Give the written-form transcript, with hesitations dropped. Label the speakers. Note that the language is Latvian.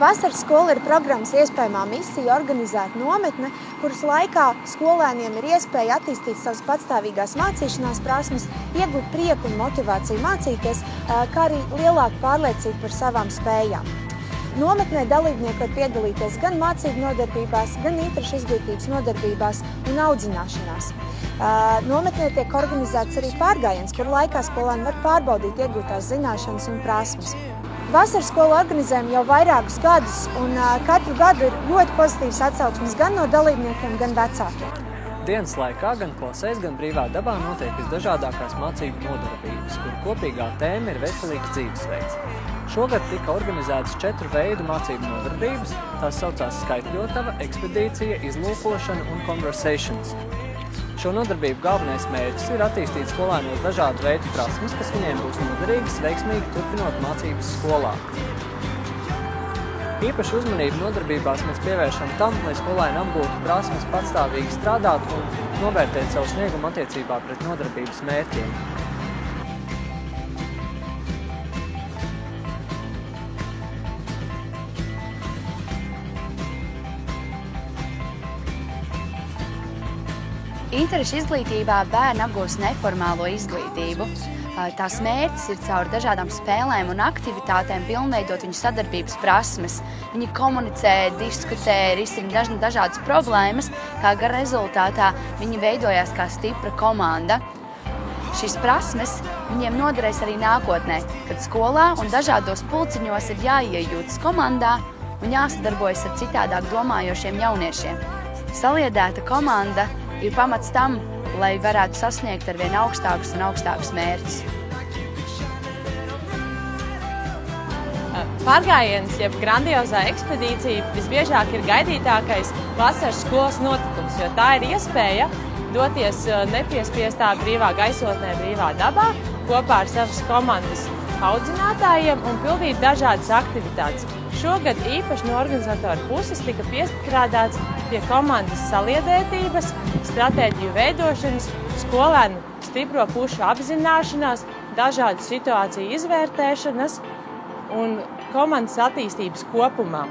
Speaker 1: Vasaras skola ir programmas iespējamā misija organizēt nometne, kuras laikā skolēniem ir iespēja attīstīt savas patstāvīgās mācīšanās prasmes, iegūt prieku un motivāciju mācīties, kā arī lielāku pārliecību par savām spējām. Nometnē dalībnieki var piedalīties gan mācību nodarbībās, gan interešu izglītības nodarbībās un audzināšanās. Nometnē tiek organizēts arī pārgājiens, kur laikā skolēni var pārbaudīt iegūtās zināšanas un prasmes. Vasaras skolu organizējam jau vairākus gadus, un katru gadu ir ļoti pozitīvas atsauksmes gan no dalībniekiem, gan vecākiem.
Speaker 2: Dienas laikā gan klasēs, gan brīvā dabā notiek visdažādākās mācību nodarbības, kuru kopīgā tēma ir veselīgs dzīvesveids. Šogad tika organizētas 4 veidu mācību nodarbības, tās saucās skaitļotava, ekspedīcija, izlūkošana un conversations. Šo nodarbību galvenais mērķis ir attīstīt skolēnos dažādu veidu prasmes, kas viņiem būs noderīgas, veiksmīgi turpinot mācības skolā. Īpašu uzmanību nodarbībās mēs pievēršam tam, lai skolēni apgūtu prasmes patstāvīgi strādāt un novērtēt savu sniegumu attiecībā pret nodarbības mērķiem.
Speaker 3: Interešu izglītībā bērni apgūst neformālo izglītību. Tās mērķis ir caur dažādām spēlēm un aktivitātēm pilnveidot viņu sadarbības prasmes. Viņi komunicē, diskutē, risina dažādas problēmas, kā gara rezultātā viņi veidojās kā stipra komanda. Šīs prasmes viņiem noderēs arī nākotnē, kad skolā un dažādos pulciņos ir jāiejūtas komandā un jāsadarbojas ar citādāk domājošiem jauniešiem. Saliedēta komanda ir pamats tam, lai varētu sasniegt arvien augstākus un augstākus mērķus.
Speaker 4: Pārgājiens, jeb grandiozā ekspedīcija, visbiežāk ir gaidītākais vasaras skolas notikums, jo tā ir iespēja doties nepiespiestā brīvā gaisotnē, brīvā dabā, kopā ar savas komandas audzinātājiem un pildīt dažādas aktivitātes. Šogad īpaši no organizatora puses tika piestrādāts pie komandas saliedētības, stratēģiju veidošanas, skolēnu stipro pušu apzināšanās, dažādu situāciju izvērtēšanas un komandas attīstības kopumā.